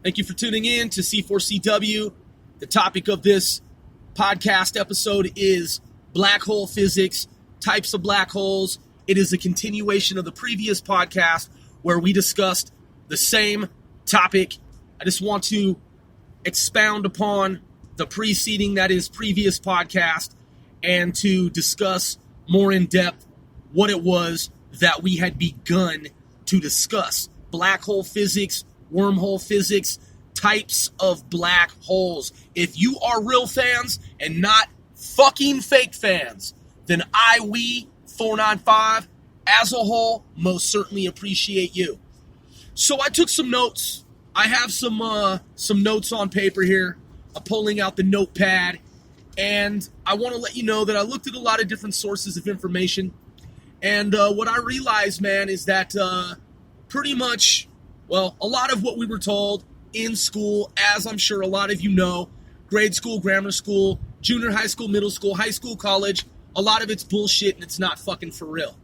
Thank you for tuning in to C4CW. The topic of this podcast episode is black hole physics, types of black holes. It is a continuation of the previous podcast where we discussed the same topic. I just want to expound upon the preceding, that is, previous podcast, and to discuss more in depth what it was that we had begun to discuss. Black hole physics, wormhole physics, types of black holes. If you are real fans and not fucking fake fans, then we 495 as a whole most certainly appreciate you. So I took some notes. I have some notes on paper here. I'm pulling out the notepad, and I want to let you know that I looked at a lot of different sources of information, and what I realized, man, is that pretty much, well, a lot of what we were told in school, as I'm sure a lot of you know, grade school, grammar school, junior high school, middle school, high school, college, a lot of it's bullshit and it's not fucking for real.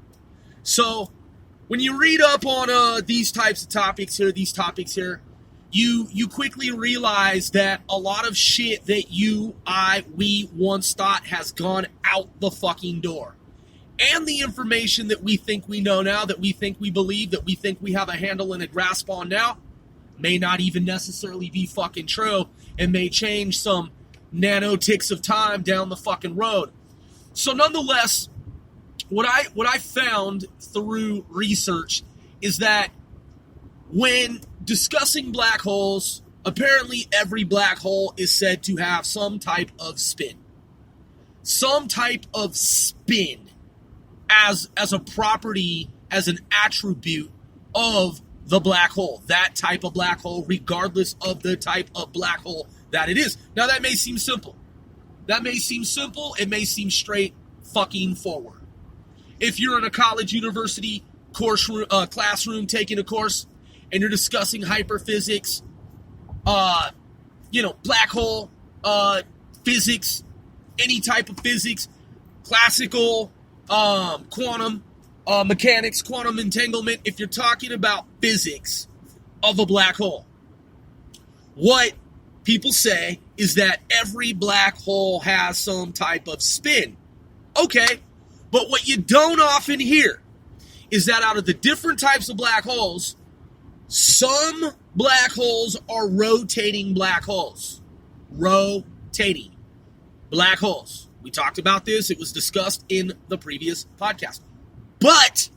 So when you read up on these types of topics here, you quickly realize that a lot of shit that we once thought has gone out the fucking door. And the information that we think we know now, that we think we believe, that we think we have a handle and a grasp on now, may not even necessarily be fucking true and may change some nanoticks of time down the fucking road. So nonetheless, what I found through research is that when discussing black holes, apparently every black hole is said to have some type of spin. Some type of spin as a property, as an attribute of the black hole. That type of black hole, regardless of the type of black hole that it is. Now that may seem simple. It may seem straight fucking forward. If you're in a college, university classroom taking a course and you're discussing hyperphysics, black hole physics, any type of physics, classical, quantum mechanics, quantum entanglement, if you're talking about physics of a black hole, what people say is that every black hole has some type of spin. Okay, but what you don't often hear is that out of the different types of black holes, some black holes are rotating black holes. Rotating black holes. We talked about this. It was discussed in the previous podcast. But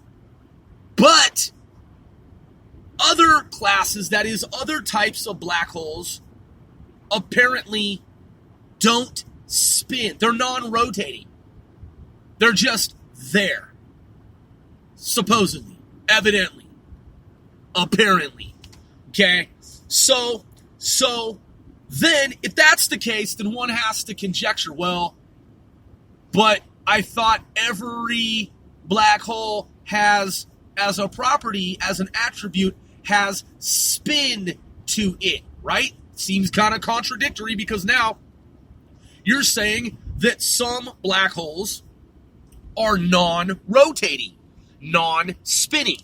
other classes, that is, other types of black holes, apparently don't spin. They're non-rotating. They're just there. Supposedly. Evidently. Apparently. Okay? So then, if that's the case, then one has to conjecture, well, but I thought every black hole has, as a property, as an attribute, has spin to it, right? Seems kind of contradictory because now you're saying that some black holes are non-rotating, non-spinning.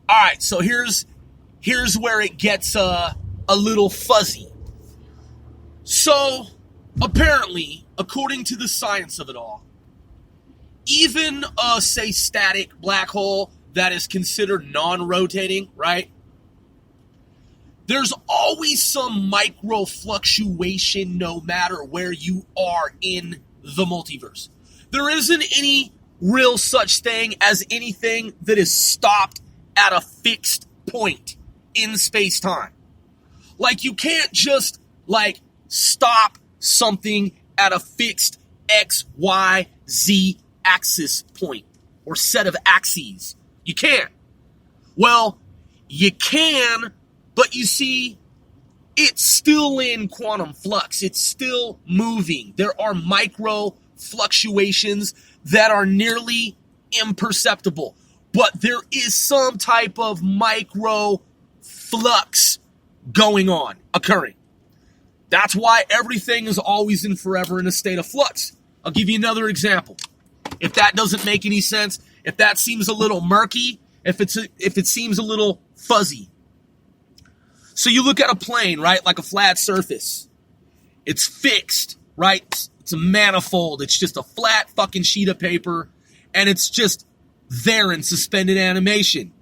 All right, so here's where it gets a little fuzzy. So, apparently, according to the science of it all, even a, say, static black hole that is considered non-rotating, right? There's always some microfluctuation no matter where you are in the multiverse. There isn't any real such thing as anything that is stopped at a fixed point in space-time. Like, you can't just, stop something at a fixed X, Y, Z axis point or set of axes. You can't. Well, you can, but you see, it's still in quantum flux. It's still moving. There are micro fluctuations that are nearly imperceptible, but there is some type of micro flux going on, occurring. That's why everything is always and forever in a state of flux. I'll give you another example. If that doesn't make any sense, if that seems a little murky, if it seems a little fuzzy. So you look at a plane, right, like a flat surface. It's fixed, right? It's a manifold. It's just a flat fucking sheet of paper, and it's just there in suspended animation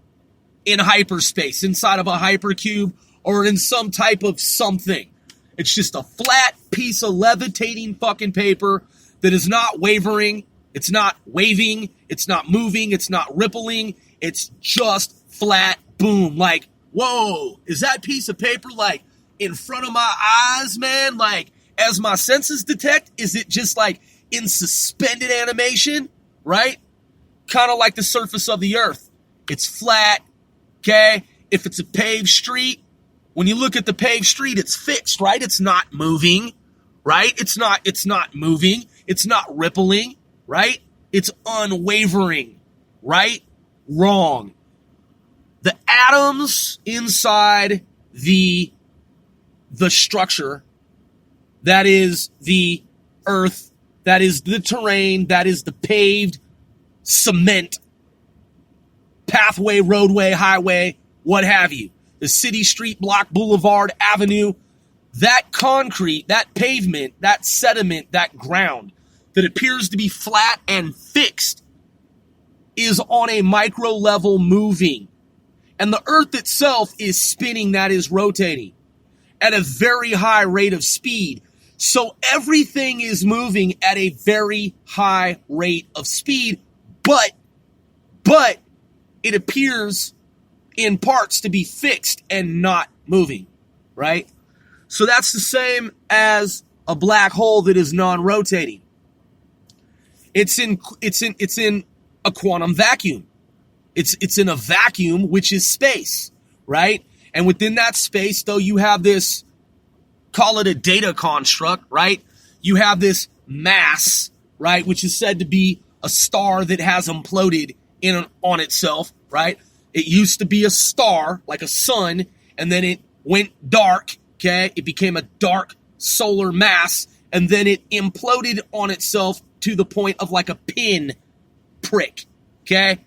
in hyperspace, inside of a hypercube, or in some type of something. It's just a flat piece of levitating fucking paper that is not wavering, it's not waving, it's not moving, it's not rippling, it's just flat, boom, like, whoa, is that piece of paper, like, in front of my eyes, man? Like, as my senses detect, is it just, like, in suspended animation, right? Kind of like the surface of the earth. It's flat, okay? If it's a paved street, when you look at the paved street, it's fixed, right? It's not moving, right? It's not moving. It's not rippling, right? It's unwavering, right? Wrong. The atoms inside the structure, that is the earth, that is the terrain, that is the paved cement, pathway, roadway, highway, what have you. The city, street, block, boulevard, avenue, that concrete, that pavement, that sediment, that ground that appears to be flat and fixed is on a micro level moving. And the earth itself is spinning, that is rotating at a very high rate of speed. So everything is moving at a very high rate of speed, but it appears in parts to be fixed and not moving, right? So that's the same as a black hole that is non-rotating. It's in a quantum vacuum. It's in a vacuum, which is space, right? And within that space, though, you have this, call it a data construct, right? You have this mass, right, which is said to be a star that has imploded on itself, right? It used to be a star, like a sun, and then it went dark, okay? It became a dark solar mass, and then it imploded on itself to the point of like a pin prick, okay?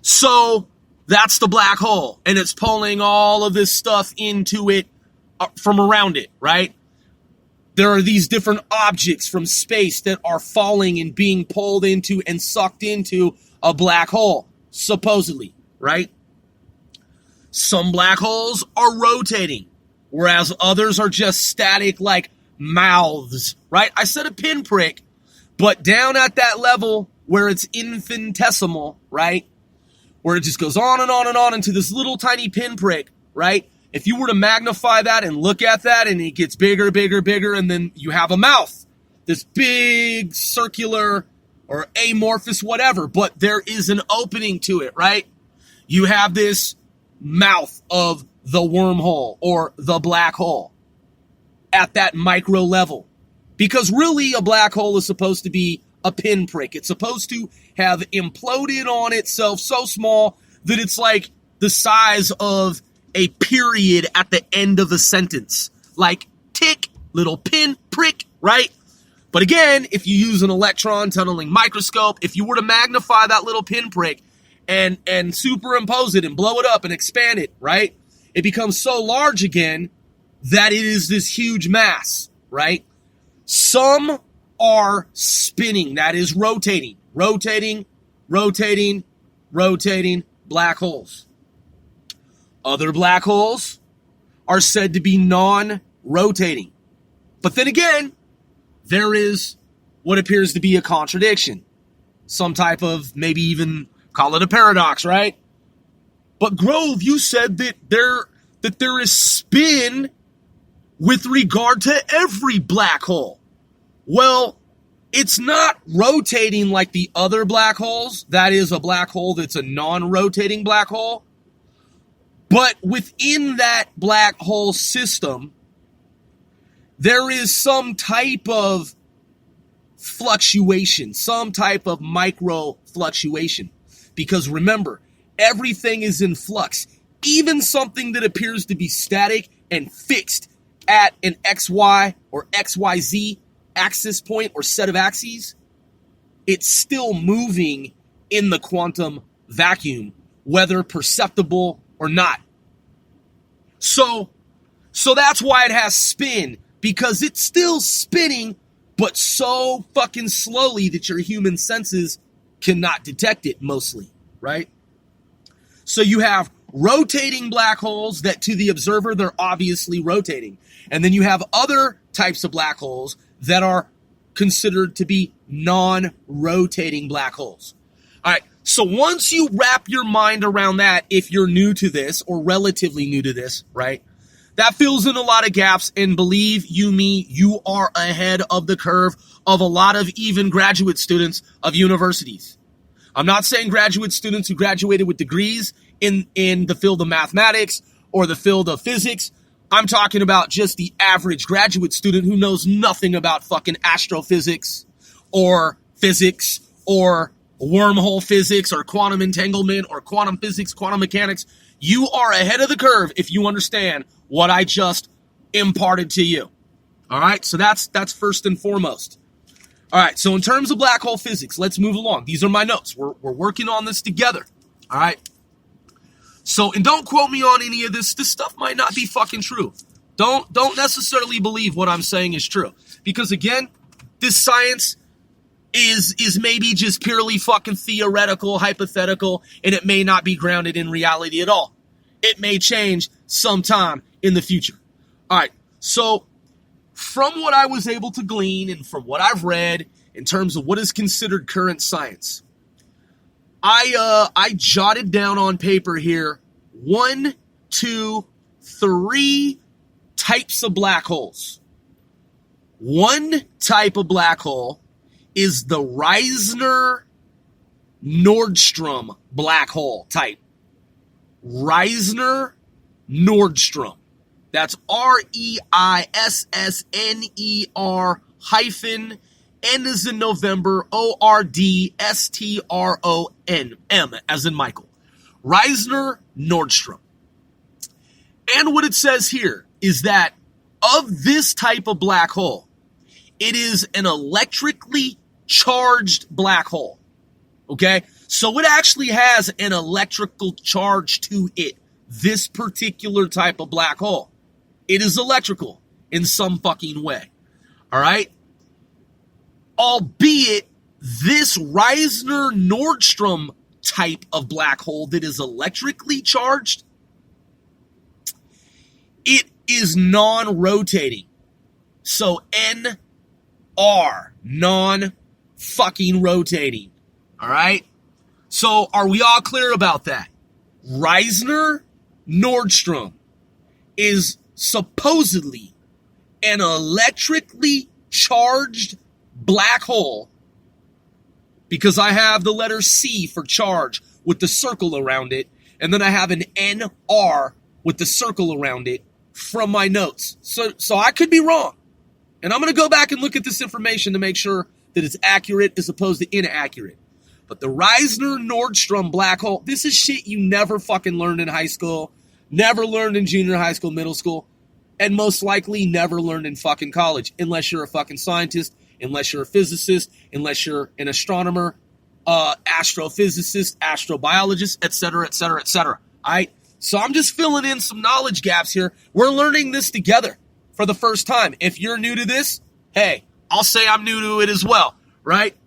So that's the black hole, and it's pulling all of this stuff into it from around it, right? There are these different objects from space that are falling and being pulled into and sucked into a black hole, supposedly, right? Some black holes are rotating, whereas others are just static like mouths, right? I said a pinprick, but down at that level where it's infinitesimal, right? Where it just goes on and on and on into this little tiny pinprick, right? If you were to magnify that and look at that and it gets bigger, bigger, bigger, and then you have a mouth, this big circular or amorphous whatever, but there is an opening to it, right? You have this mouth of the wormhole or the black hole at that micro level. Because really a black hole is supposed to be a pinprick. It's supposed to have imploded on itself so small that it's like the size of a period at the end of a sentence. Like tick, little pin prick, right? But again, if you use an electron tunneling microscope, if you were to magnify that little pinprick and superimpose it and blow it up and expand it, right? It becomes so large again that it is this huge mass, right? Some are spinning, that is rotating black holes. Other black holes are said to be non-rotating. But then again, there is what appears to be a contradiction. Some type of, maybe even call it a paradox, right? But Grove, you said that there is spin with regard to every black hole. Well, it's not rotating like the other black holes. That is a black hole that's a non-rotating black hole. But within that black hole system, there is some type of fluctuation, some type of micro fluctuation. Because remember, everything is in flux. Even something that appears to be static and fixed at an XY or XYZ axis point or set of axes, it's still moving in the quantum vacuum, whether perceptible or not. So So that's why it has spin, because it's still spinning, but so fucking slowly that your human senses cannot detect it mostly, right? So you have rotating black holes that to the observer, they're obviously rotating. And then you have other types of black holes that are considered to be non-rotating black holes. All right, so once you wrap your mind around that, if you're new to this or relatively new to this, right, that fills in a lot of gaps, and believe you me, you are ahead of the curve of a lot of even graduate students of universities. I'm not saying graduate students who graduated with degrees in the field of mathematics or the field of physics. I'm talking about just the average graduate student who knows nothing about fucking astrophysics or physics or wormhole physics or quantum entanglement or quantum physics, quantum mechanics. You are ahead of the curve if you understand what I just imparted to you. All right, so that's first and foremost. All right, so in terms of black hole physics, let's move along. These are my notes. We're working on this together. All right. So, and don't quote me on any of this. This stuff might not be fucking true. Don't necessarily believe what I'm saying is true. Because again, this science is maybe just purely fucking theoretical, hypothetical, and it may not be grounded in reality at all. It may change sometime in the future. All right, so from what I was able to glean and from what I've read in terms of what is considered current science, I jotted down on paper here 1, 2, 3 types of black holes. One type of black hole is the Reisner Nordstrom black hole type. Reisner Nordstrom. That's REISSNER hyphen N as in November, ORDSTROM, as in Michael. Reisner Nordstrom. And what it says here is that of this type of black hole, it is an electrically charged black hole. Okay? So it actually has an electrical charge to it. This particular type of black hole. It is electrical in some fucking way. All right? Albeit, this Reisner Nordstrom type of black hole that is electrically charged, it is non-rotating. So NR, non-fucking rotating. All right? So are we all clear about that? Reisner Nordstrom is supposedly an electrically charged black hole, because I have the letter C for charge with the circle around it, and then I have an NR with the circle around it from my notes. So I could be wrong. And I'm going to go back and look at this information to make sure that it's accurate as opposed to inaccurate. But the Reisner Nordstrom black hole, this is shit you never fucking learned in high school, never learned in junior high school, middle school, and most likely never learned in fucking college, unless you're a fucking scientist, unless you're a physicist, unless you're an astronomer, astrophysicist, astrobiologist, etc., etc., etc. All right? So I'm just filling in some knowledge gaps here. We're learning this together for the first time. If you're new to this, hey, I'll say I'm new to it as well, right?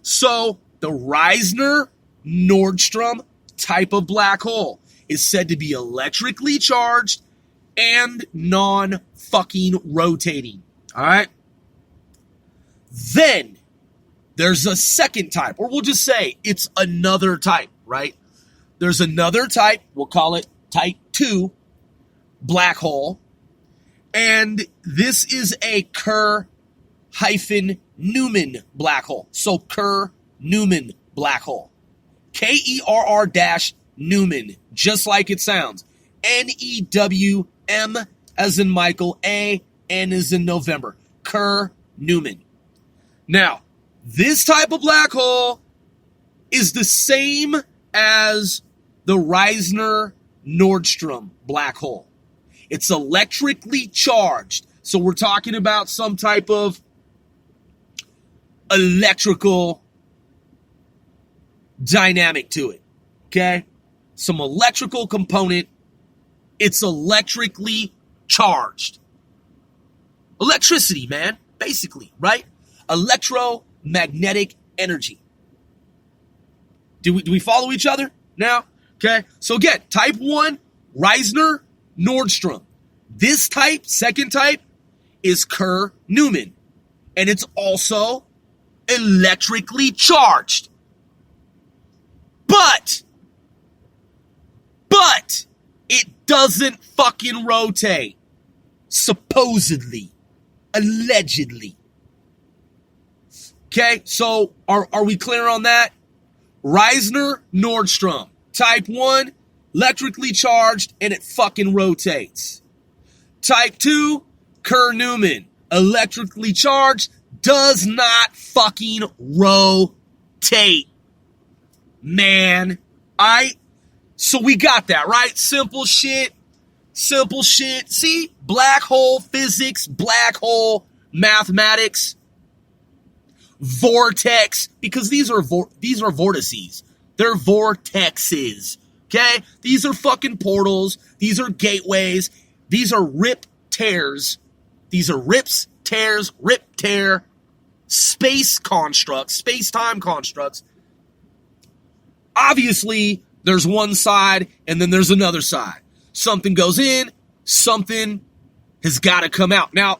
So the Reisner Nordstrom type of black hole is said to be electrically charged and non-fucking rotating. All right? Then there's a second type, or we'll just say it's another type, right? There's another type, we'll call it type 2 black hole, and this is a Kerr Newman black hole. So Kerr Newman black hole. Kerr Newman, just like it sounds. NEWM as in Michael, A, N as in November. Kerr Newman. Now, this type of black hole is the same as the Reisner Nordstrom black hole. It's electrically charged. So we're talking about some type of electrical dynamic to it. Okay? Some electrical component. It's electrically charged. Electricity, man, basically, right? Electromagnetic energy. Do we follow each other now? Okay, so again, type 1, Reisner Nordstrom. This type, second type, is Kerr Newman. And it's also electrically charged. But it doesn't fucking rotate. Supposedly. Allegedly. Okay, so are we clear on that? Reisner Nordstrom. Type 1, electrically charged, and it fucking rotates. Type 2, Kerr Newman. Electrically charged, does not fucking rotate. Man. So we got that, right? Simple shit. See? Black hole physics, black hole mathematics, vortex, because these are vortices. They're vortexes, okay? These are fucking portals. These are gateways. These are rip tears. These are rips, tears, rip, tear, space constructs, space-time constructs. Obviously, there's one side and then there's another side. Something goes in, something has got to come out. Now,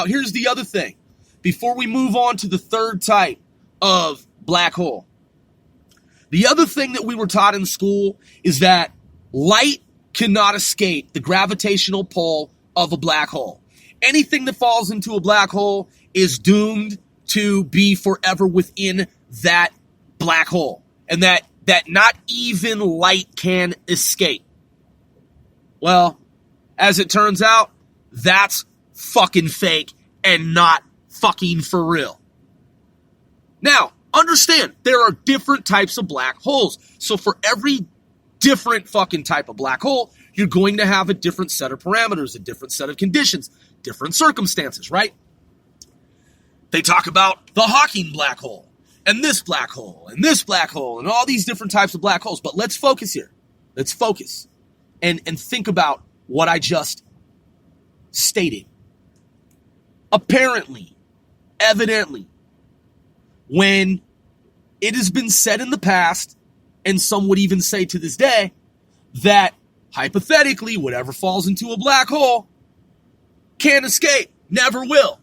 here's the other thing. Before we move on to the third type of black hole, the other thing that we were taught in school is that light cannot escape the gravitational pull of a black hole. Anything that falls into a black hole is doomed to be forever within that black hole. And that not even light can escape. Well, as it turns out, that's fucking fake and not fucking for real. Now, understand, there are different types of black holes. So for every different fucking type of black hole, you're going to have a different set of parameters, a different set of conditions, different circumstances, right? They talk about the Hawking black hole, and this black hole, and this black hole, and all these different types of black holes. But let's focus here. Let's focus and think about what I just stated. Apparently, evidently, when it has been said in the past, and some would even say to this day, that hypothetically, whatever falls into a black hole can't escape, never will.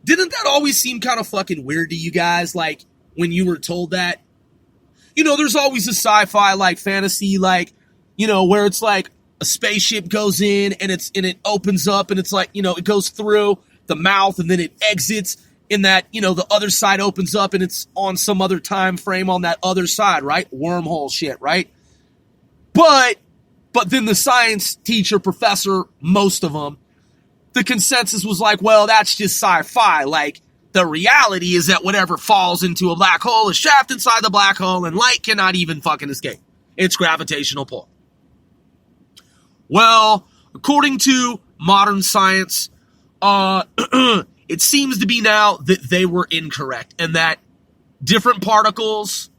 Didn't that always seem kind of fucking weird to you guys? Like, when you were told that? You know, there's always a sci-fi, like, fantasy, like, you know, where it's like a spaceship goes in and it opens up and it's like, you know, it goes through the mouth and then it exits in that, you know, the other side opens up and it's on some other time frame on that other side, right? Wormhole shit, right? But then the science teacher, professor, most of them, the consensus was like, well, that's just sci-fi. Like, the reality is that whatever falls into a black hole is trapped inside the black hole and light cannot even fucking escape. It's gravitational pull. Well, according to modern science, it seems to be now that they were incorrect and that different particles,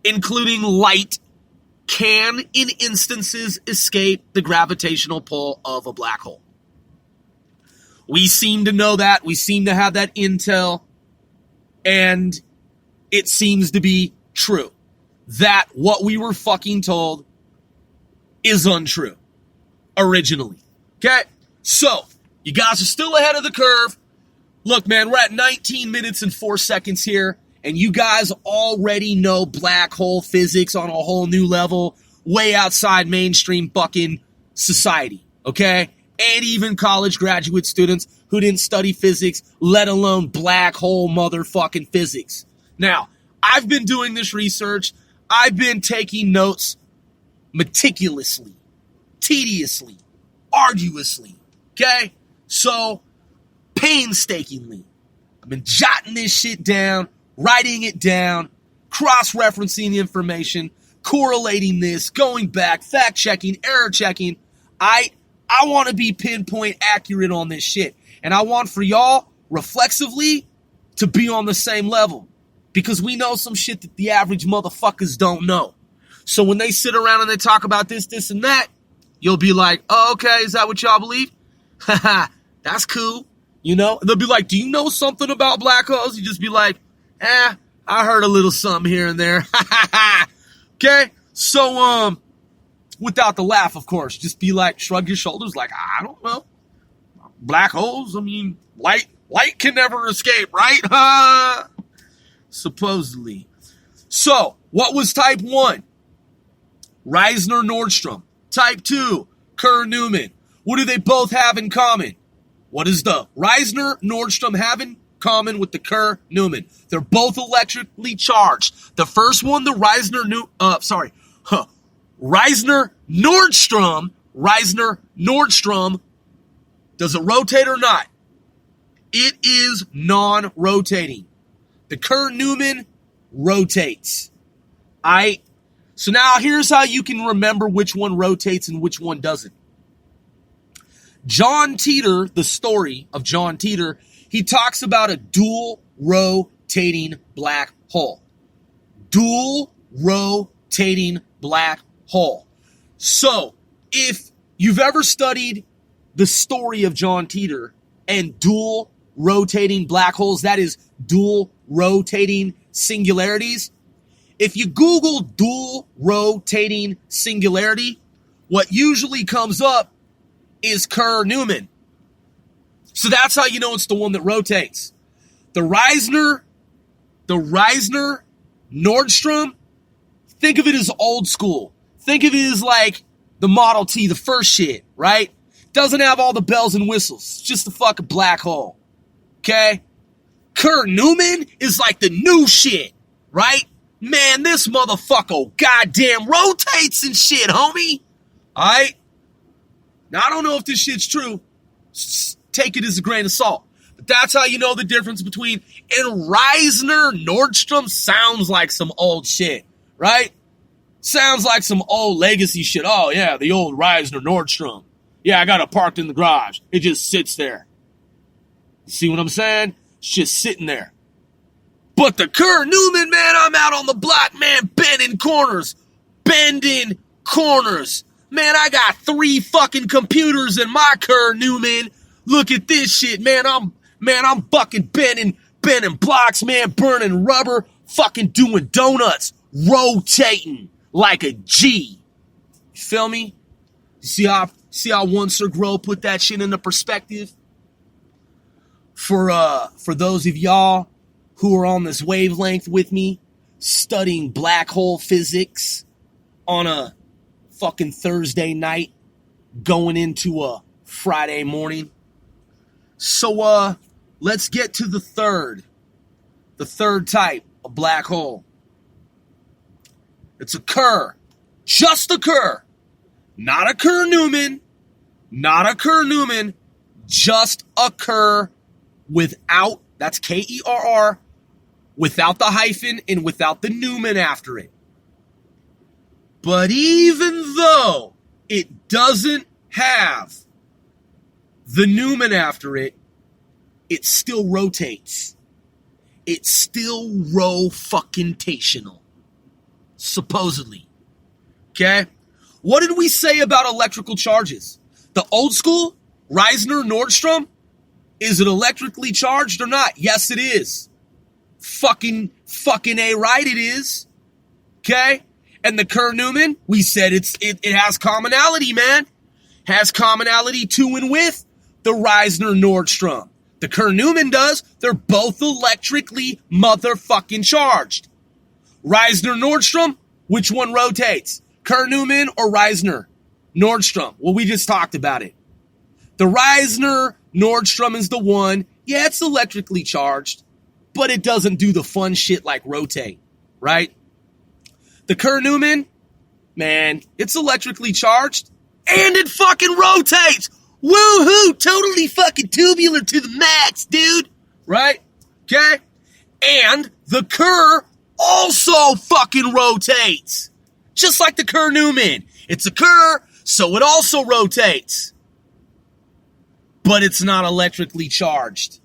including light, can, in instances, escape the gravitational pull of a black hole. We seem to know that. We seem to have that intel. And it seems to be true. That what we were fucking told is untrue. Originally. Okay? So, you guys are still ahead of the curve. Look, man, we're at 19 minutes and 4 seconds here. And you guys already know black hole physics on a whole new level. Way outside mainstream fucking society. Okay? And even college graduate students who didn't study physics, let alone black hole motherfucking physics. Now, I've been doing this research. I've been taking notes meticulously, tediously, arduously, okay? So, painstakingly, I've been jotting this shit down, writing it down, cross-referencing information, correlating this, going back, fact-checking, error-checking. I want to be pinpoint accurate on this shit. And I want for y'all, reflexively, to be on the same level. Because we know some shit that the average motherfuckers don't know. So when they sit around and they talk about this, and that, You'll be like, oh, okay, is that what y'all believe? Haha, that's cool. You know, they'll be like, do you know something about black holes? You just be like, I heard a little something here and there. Okay, so without the laugh, of course, just be like, shrug your shoulders, like, I don't know. Black holes, I mean, light can never escape, right? Supposedly. So, what was type 1? Reisner Nordstrom. Type 2, Kerr Newman. What do they both have in common? What does the Reisner Nordstrom have in common with the Kerr Newman? They're both electrically charged. The first one, the Reisner Nordstrom, does it rotate or not? It is non-rotating. The Kerr Newman rotates. So now here's how you can remember which one rotates and which one doesn't. John Teeter, the story of John Teeter, he talks about a dual rotating black hole. Dual rotating black hole. So, if you've ever studied the story of John Teeter and dual rotating black holes, that is dual rotating singularities, if you Google dual rotating singularity, what usually comes up is Kerr Newman. So that's how you know it's the one that rotates. The Reisner Nordstrom, think of it as old school. Think of it as like the Model T, the first shit, right? Doesn't have all the bells and whistles. It's just a fucking black hole. Okay? Kerr Newman is like the new shit, right? Man, this motherfucker goddamn rotates and shit, homie. Alright? Now, I don't know if this shit's true. Just take it as a grain of salt. But that's how you know the difference between... And Reisner Nordstrom sounds like some old shit, right? Sounds like some old legacy shit. Oh, yeah, the old Reisner Nordstrom. Yeah, I got it parked in the garage. It just sits there. See what I'm saying? It's just sitting there. But the Kerr Newman, man, I'm out on the block, man, bending corners. Man, I got 3 fucking computers in my Kerr Newman. Look at this shit, man. I'm fucking bending blocks, man, burning rubber, fucking doing donuts, rotating like a G. You feel me? See how one Sir Grow put that shit into perspective? For those of y'all who are on this wavelength with me, studying black hole physics on a fucking Thursday night, going into a Friday morning. So, let's get to the third type of black hole. It's a Kerr. Just a Kerr. Not a Kerr Newman. Just a Kerr without, that's Kerr, without the hyphen and without the Newman after it. But even though it doesn't have the Newman after it, it still rotates. It's still ro-fucking-tational. Supposedly. Okay? What did we say about electrical charges? The old school, Reisner Nordstrom, is it electrically charged or not? Yes, it is. Fucking A right, it is. Okay? And the Kerr Newman, we said it has commonality, man. Has commonality to and with the Reisner Nordstrom. The Kerr Newman does. They're both electrically motherfucking charged. Reisner Nordstrom, which one rotates? Kerr Newman or Reisner Nordstrom? Well, we just talked about it. The Reisner Nordstrom is the one, yeah, it's electrically charged, but it doesn't do the fun shit like rotate, right? The Kerr Newman, man, it's electrically charged, and it fucking rotates! Woohoo! Totally fucking tubular to the max, dude! Right? Okay? And the Kerr also fucking rotates! Just like the Kerr Newman. It's a Kerr, so it also rotates. But it's not electrically charged.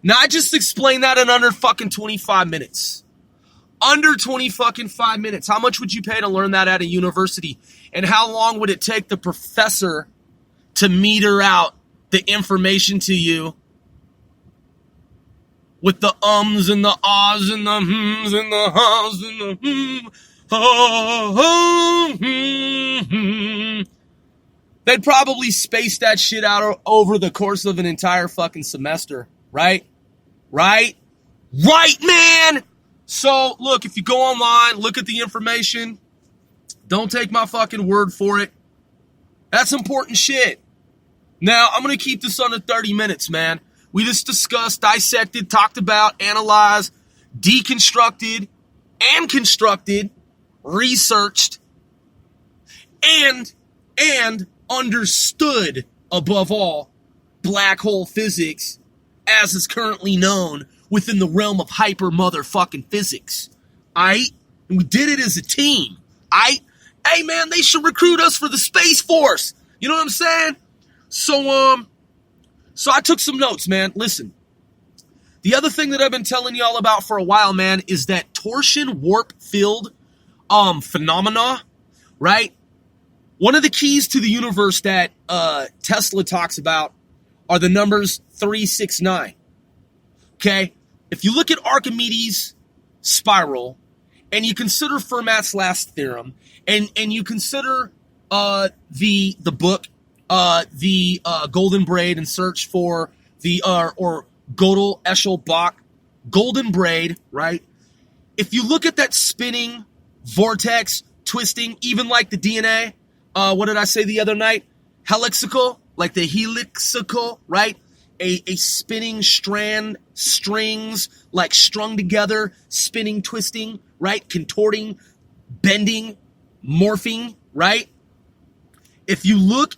Now, I just explained that in under fucking 25 minutes. Under 20 fucking 5 minutes. How much would you pay to learn that at a university? And how long would it take the professor to meter out the information to you with the ums and the ahs and the hms and the ha's and the They'd probably space that shit out over the course of an entire fucking semester, right? Right, man! So, look, if you go online, look at the information. Don't take my fucking word for it. That's important shit. Now, I'm going to keep this under 30 minutes, man. We just discussed, dissected, talked about, analyzed, deconstructed, and constructed, researched, and understood, above all, black hole physics as is currently known within the realm of hyper motherfucking physics. Aight? And we did it as a team. Aight? Hey, man, they should recruit us for the Space Force. You know what I'm saying? So I took some notes, man. Listen. The other thing that I've been telling y'all about for a while, man, is that torsion warp field phenomena, right? One of the keys to the universe that Tesla talks about are the numbers 369. Okay? If you look at Archimedes' spiral, and you consider Fermat's last theorem, and you consider the book, the Golden Braid and Search for the, or Gödel, Eschel, Bach, Golden Braid, right? If you look at that spinning vortex, twisting, even like the DNA, what did I say the other night? Helixical, like the helixical, right? A spinning strand, strings, like strung together, spinning, twisting, right? Contorting, bending, morphing, right? If you look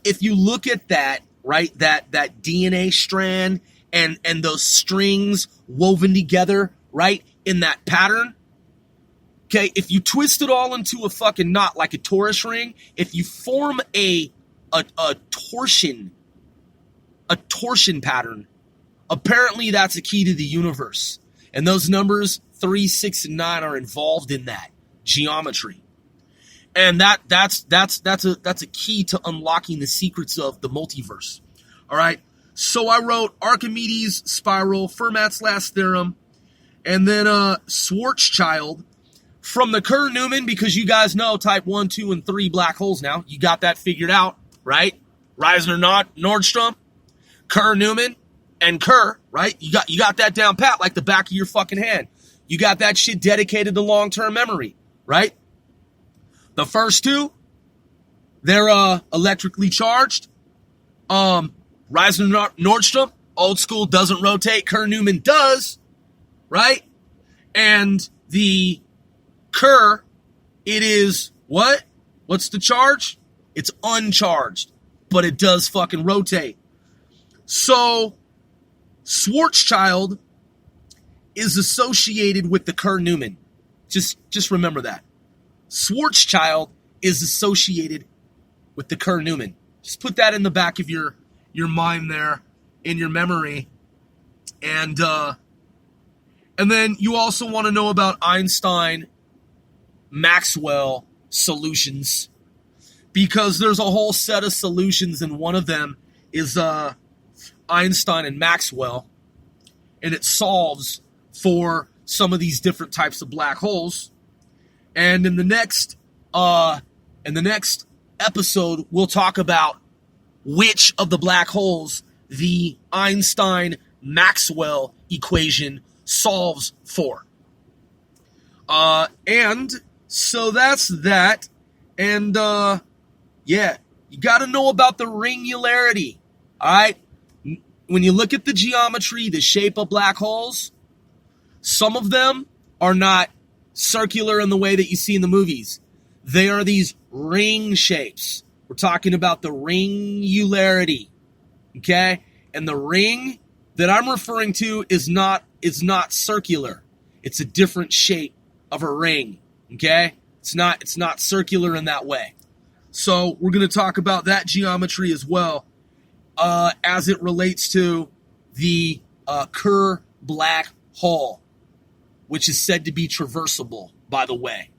at that, right, that DNA strand and those strings woven together, right, in that pattern, okay, if you twist it all into a fucking knot like a torus ring, if you form a torsion pattern, apparently that's a key to the universe. And those numbers 3, 6, and 9 are involved in that geometry. And that's a key to unlocking the secrets of the multiverse. All right. So I wrote Archimedes' spiral, Fermat's last theorem, and then Schwarzschild from the Kerr Newman, because you guys know type 1, 2, and 3 black holes now. You got that figured out, right? Reisner Nordstrom, Kerr Newman, and Kerr, right? You got that down pat like the back of your fucking hand. You got that shit dedicated to long-term memory, right? The first two, they're electrically charged. Reisner Nordstrom, old school, doesn't rotate. Kerr Newman does, right? And the Kerr, it is what? What's the charge? It's uncharged, but it does fucking rotate. So Schwarzschild is associated with the Kerr Newman. Just remember that. Schwarzschild is associated with the Kerr Newman. Just put that in the back of your mind there, in your memory. And then you also want to know about Einstein, Maxwell solutions, because there's a whole set of solutions, and one of them is Einstein and Maxwell, and it solves for some of these different types of black holes. And in the next episode, we'll talk about which of the black holes the Einstein-Maxwell equation solves for. And so that's that. And yeah, you got to know about the ringularity. All right, when you look at the geometry, the shape of black holes, some of them are not circular in the way that you see in the movies. They are these ring shapes. We're talking about the ringularity, okay? And the ring that I'm referring to is not circular. It's a different shape of a ring, okay? It's not circular in that way. So we're going to talk about that geometry as well, as it relates to the Kerr black hole. which is said to be traversable, by the way.